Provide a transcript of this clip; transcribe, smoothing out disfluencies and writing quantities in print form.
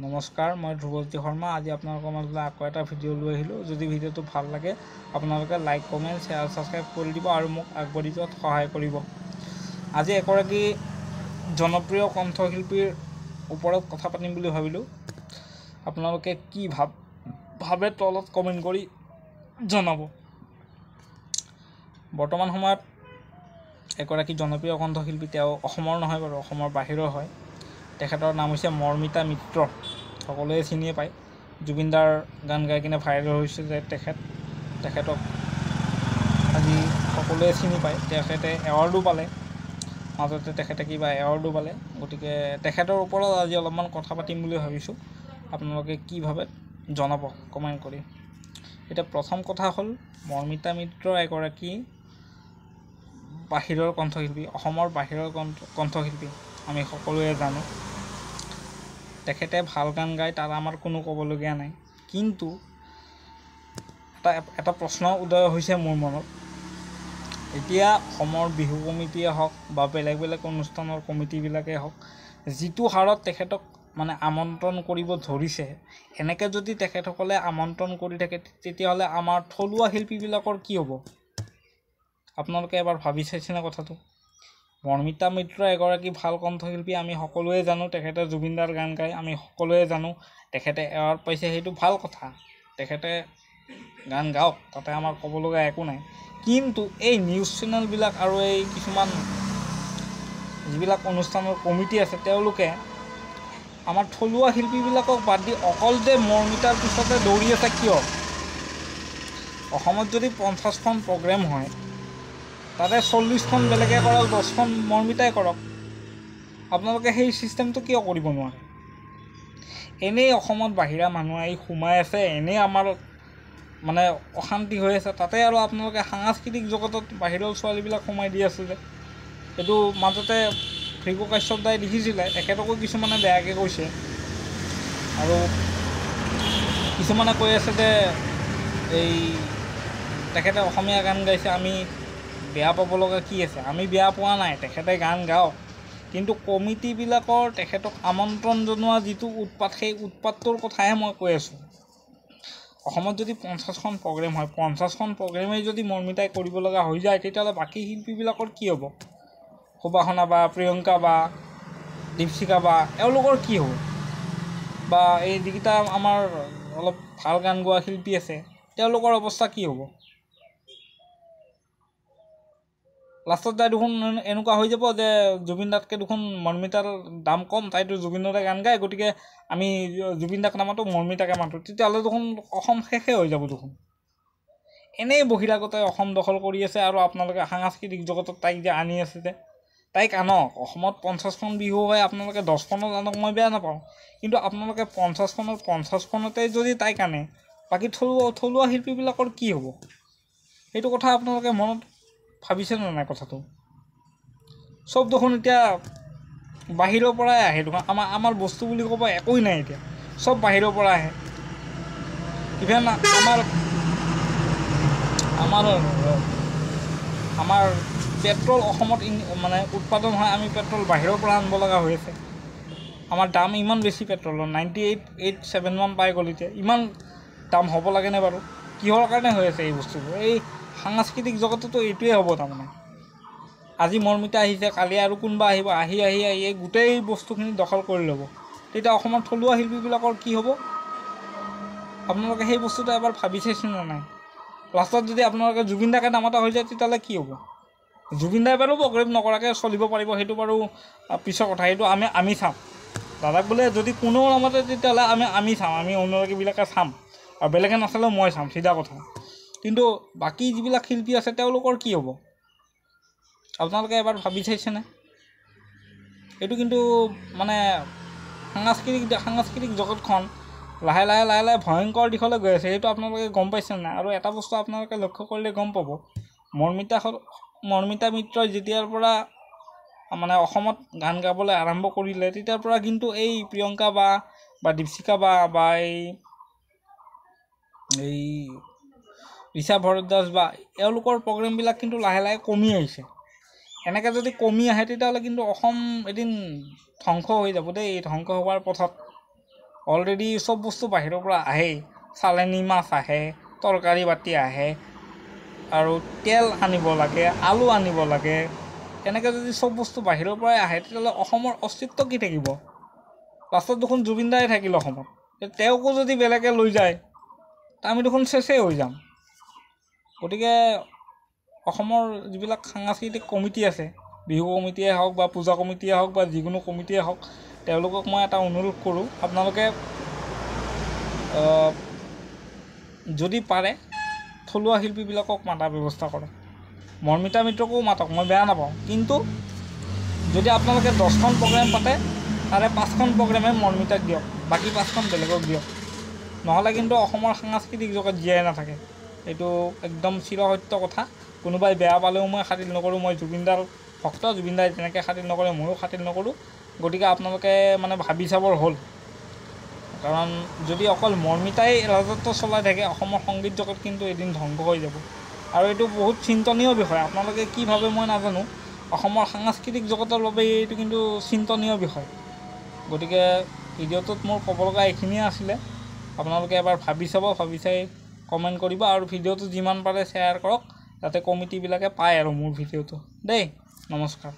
নমস্কাৰ, মই ধ্ৰুৱজ্যোতি শৰ্মা। আজি আপোনালোকৰ মাজলৈ আকৌ এটা ভিডিঅ' লৈ আহিলোঁ। যদি ভিডিঅ'টো ভাল লাগে আপোনালোকে লাইক, কমেণ্ট, শ্বেয়াৰ, ছাবস্ক্ৰাইব কৰি দিব আৰু মোক আগবাঢ়ি যোৱাত সহায় কৰিব। আজি এগৰাকী জনপ্ৰিয় কণ্ঠশিল্পীৰ ওপৰত কথা পাতিম বুলি ভাবিলোঁ। আপোনালোকে কি ভাবে তলত কমেণ্ট কৰি জনাব। বৰ্তমান সময়ত এগৰাকী জনপ্ৰিয় কণ্ঠশিল্পী, তেওঁ অসমৰ নহয় বাৰু, অসমৰ বাহিৰৰ হয়। তেখেতৰ নাম হৈছে মৰ্মিতা মিত্ৰ। সকলোৱে চিনিয়ে পায়। জুবিনদাৰ গান গাই কিনে ভাইৰেল হৈছে যে তেখেতক আজি সকলোৱে চিনি পায়। তেখেতে এৱাৰ্ডো পালে, মাজতে তেখেতে কিবা এৱাৰ্ডো পালে। গতিকে তেখেতৰ ওপৰত আজি অলপমান কথা পাতিম বুলি ভাবিছোঁ। আপোনালোকে কি ভাবে জনাব কমেণ্ট কৰি। এতিয়া প্ৰথম কথা হ'ল, মৰ্মিতা মিত্ৰ এগৰাকী বাহিৰৰ কণ্ঠশিল্পী, অসমৰ বাহিৰৰ কণ্ঠশিল্পী আমি সকলোৱে জানো। তেখেতে ভাল গান গায়, তাত আমাৰ কোনো ক'বলগীয়া নাই। কিন্তু এটা প্ৰশ্ন উদয় হৈছে মোৰ মনত। এতিয়া অসমৰ বিহু কমিটিয়ে হওক বা বেলেগ অনুষ্ঠানৰ কমিটিবিলাকেই হওক, যিটো হাৰত তেখেতক আমন্ত্ৰণ কৰিব ধৰিছে, এনেকৈ যদি তেখেতসকলে আমন্ত্ৰণ কৰি থাকে, তেতিয়াহ'লে আমাৰ থলুৱা শিল্পীবিলাকৰ কি হ'ব? আপোনালোকে এবাৰ ভাবি চাইছেনে কথাটো? মৰ্মিতা মিত্ৰ এগৰাকী ভাল কণ্ঠশিল্পী, আমি সকলোৱে জানো। তেখেতে জুবিনদাৰ গান গায়, আমি সকলোৱে জানো। তেখেতে এৱাৰ্ড পাইছে, সেইটো ভাল কথা। তেখেতে গান গাওক, তাতে আমাৰ ক'বলগা একো নাই। কিন্তু এই নিউজ চেনেলবিলাক আৰু এই কিছুমান যিবিলাক অনুষ্ঠানৰ কমিটি আছে, তেওঁলোকে আমাৰ থলুৱা শিল্পীবিলাকক বাদ দি অকল যে মৰ্মিতাৰ পিছতে দৌৰি আছে কিয়? অসমত যদি 50খন প্ৰগ্ৰেম হয়, তাতে 40খন বেলেগে কৰক, 10খন মৰ্মিতাই কৰক। আপোনালোকে সেই ছিষ্টেমটো কিয় কৰিব নোৱাৰে? এনেই অসমত বাহিৰা মানুহ আহি সোমাই আছে, এনেই আমাৰ অশান্তি হৈ আছে, তাতে আৰু আপোনালোকে সাংস্কৃতিক জগতত বাহিৰৰ ছোৱালীবিলাক সোমাই দি আছে যে। এইটো মাজতে ভৃগু কাশ্যপ দাই লিখিছিলে, তেখেতকো কিছুমানে বেয়াকৈ কৈছে। আৰু কিছুমানে কৈ আছে যে তেখেতে অসমীয়া গান গাইছে, আমি বেয়া পাব লগা কি আছে? আমি বেয়া পোৱা নাই, তেখেতে গান গাওক। কিন্তু কমিটিবিলাকৰ তেখেতক আমন্ত্ৰণ জনোৱা যিটো উৎপাত, সেই উৎপাতটোৰ কথাহে মই কৈ আছোঁ। অসমত যদি 50খন প্ৰগ্ৰেম হয়, 50খন প্ৰগ্ৰেমেই যদি মৰ্মিতাই কৰিব লগা হৈ যায়, তেতিয়াহ'লে বাকী শিল্পীবিলাকৰ কি হ'ব? সুবাসনা বা প্ৰিয়ংকা বা দীপশিখা বা এওঁলোকৰ কি হ'ব? বা এই যিকেইটা আমাৰ অলপ ভাল গান গোৱা শিল্পী আছে, তেওঁলোকৰ অৱস্থা কি হ'ব? লাষ্টত যাই দেখোন এনেকুৱা হৈ যাব যে জুবিনদাতকৈ দেখোন মৰ্মিতাৰ দাম কম, তাইতো জুবিনদাৰে গান গায়, গতিকে আমি জুবিনদাক নামাতোঁ, মৰ্মিতাকে মাতোঁ। তেতিয়াহ'লে দেখোন অসম শেষে হৈ যাব দেখোন। এনেই বহিৰাগতে অসম দখল কৰি আছে। আৰু আপোনালোকে সাংস্কৃতিক জগতত তাইক যে আনি আছে, যে তাইক আনক। অসমত 50খন বিহু হয়, আপোনালোকে 10খনত আনক, মই বেয়া নাপাওঁ। কিন্তু আপোনালোকে 50খনতেই যদি তাইক আনে, বাকী থলুৱা শিল্পীবিলাকৰ কি হ'ব? সেইটো কথা আপোনালোকে মনত ভাবিছেনে নাই কথাটো? চব দেখোন এতিয়া বাহিৰৰ পৰাই আহে দেখোন। আমাৰ বস্তু বুলি ক'ব একোৱেই নাই এতিয়া, চব বাহিৰৰ পৰা আহে। ইভেন আমাৰ পেট্ৰল অসমত উৎপাদন হয়, আমি পেট্ৰল বাহিৰৰ পৰা আনিব লগা হৈ আছে। আমাৰ দাম ইমান বেছি পেট্ৰলৰ, 98.71 পাই গ'ল এতিয়া। ইমান দাম হ'ব লাগেনে বাৰু? কিহৰ কাৰণে হৈ আছে এই বস্তুবোৰ? এই সাংস্কৃতিক জগততো এইটোৱে হ'ব তাৰমানে। আজি মৰ্মিতা আহিছে, কালি আৰু কোনোবা আহিব, আহি এই গোটেই বস্তুখিনি দখল কৰি ল'ব। তেতিয়া অসমৰ থলুৱা শিল্পীবিলাকৰ কি হ'ব? আপোনালোকে সেই বস্তুটো এবাৰ ভাবি চাইছেনে নাই? লাষ্টত যদি আপোনালোকে জুবিনদাকে নামাতা হৈ যায়, তেতিয়াহ'লে কি হ'ব? জুবিনদাই বাৰু প্ৰগ্ৰেম নকৰাকৈ চলিব পাৰিব, সেইটো বাৰু পিছৰ কথা। সেইটো আমি চাম। দাদাক বোলে যদি কোনেও নামাতে, তেতিয়াহ'লে আমি চাম, আমি অনুৰাগীবিলাকে চাম। আৰু বেলেগে নাচালেও মই চাম, চিধা কথা। কিন্তু বাকী যিবিলাক শিল্পী আছে, তেওঁলোকৰ কি হ'ব? আপোনালোকে এবাৰ ভাবি চাইছেনে? এইটো কিন্তু সাংস্কৃতিক জগতখন লাহে লাহে ভয়ংকৰ দিশলৈ গৈ আছে। সেইটো আপোনালোকে গম পাইছে নাই? আৰু এটা বস্তু আপোনালোকে লক্ষ্য কৰিলে গম পাব, মৰ্মিতা মিত্ৰই যেতিয়াৰ পৰা অসমত গান গাবলৈ আৰম্ভ কৰিলে, তেতিয়াৰ পৰা কিন্তু এই প্ৰিয়ংকা বা দীপশিখা বা এই ঋষা ভৰদ্বাজ বা এওঁলোকৰ প্ৰগ্ৰেমবিলাক কিন্তু লাহে লাহে কমি আহিছে। এনেকৈ যদি কমি আহে, তেতিয়াহ'লে কিন্তু অসম এদিন ধ্বংস হৈ যাব দেই। ধ্বংস হোৱাৰ পথত অলৰেডি চব বস্তু বাহিৰৰ পৰা আহেই, চালানী মাছ আহে, তৰকাৰী বাতি আহে, আৰু তেল আনিব লাগে, আলু আনিব লাগে। এনেকৈ যদি চব বস্তু বাহিৰৰ পৰাই আহে তেতিয়াহ'লে অসমৰ অস্তিত্ব কি থাকিব? লাষ্টত দেখোন জুবিন দাই থাকিল অসমত। তেওঁকো যদি বেলেগে লৈ যায় আমি দেখোন চেচেই হৈ যাম। গতিকে অসমৰ যিবিলাক সাংস্কৃতিক কমিটি আছে, বিহু কমিটিয়ে হওক বা পূজা কমিটিয়ে হওক বা যিকোনো কমিটিয়ে হওক, তেওঁলোকক মই এটা অনুৰোধ কৰোঁ, আপোনালোকে যদি পাৰে থলুৱা শিল্পীবিলাকক মাতাৰ ব্যৱস্থা কৰক। মৰ্মিতা মিত্ৰকো মাতক, মই বেয়া নাপাওঁ। কিন্তু যদি আপোনালোকে 10খন প্ৰগ্ৰেম পাতে তাৰে 5খন প্ৰগ্ৰেমে মৰ্মিতাক দিয়ক, বাকী 5খন বেলেগক দিয়ক। নহ'লে কিন্তু অসমৰ সাংস্কৃতিক জগত জীয়াই নাথাকে। এইটো একদম চিৰসত্য কথা। কোনোবাই বেয়া পালেও মই খাতিৰ নকৰোঁ। মই জুবিনদাৰ ভক্ত, জুবিনদাই যেনেকৈ খাতিৰ নকৰে ময়ো খাতিৰ নকৰোঁ। গতিকে আপোনালোকে মানে ভাবি চাবৰ হ'ল। কাৰণ যদি অকল মৰ্মিতাই ৰাজত্ব চলাই থাকে অসমৰ সংগীত জগত কিন্তু এদিন ধ্বংস হৈ যাব। আৰু এইটো বহুত চিন্তনীয় বিষয়। আপোনালোকে কি ভাবে মই নাজানো, অসমৰ সাংস্কৃতিক জগতৰ বাবে এইটো কিন্তু চিন্তনীয় বিষয়। গতিকে ভিডিঅ'টোত মোৰ ক'ব লগা এইখিনিয়ে আছিলে। আপোনালোকে এবাৰ ভাবি চাব, ভাবি চাই কমেণ্ট কৰিব, আৰু ভিডিঅ'টো যিমান পাৰে শ্বেয়াৰ কৰক যাতে কমিটিবিলাকে পায় আৰু মোৰ ভিডিঅ'টো দেই। নমস্কাৰ।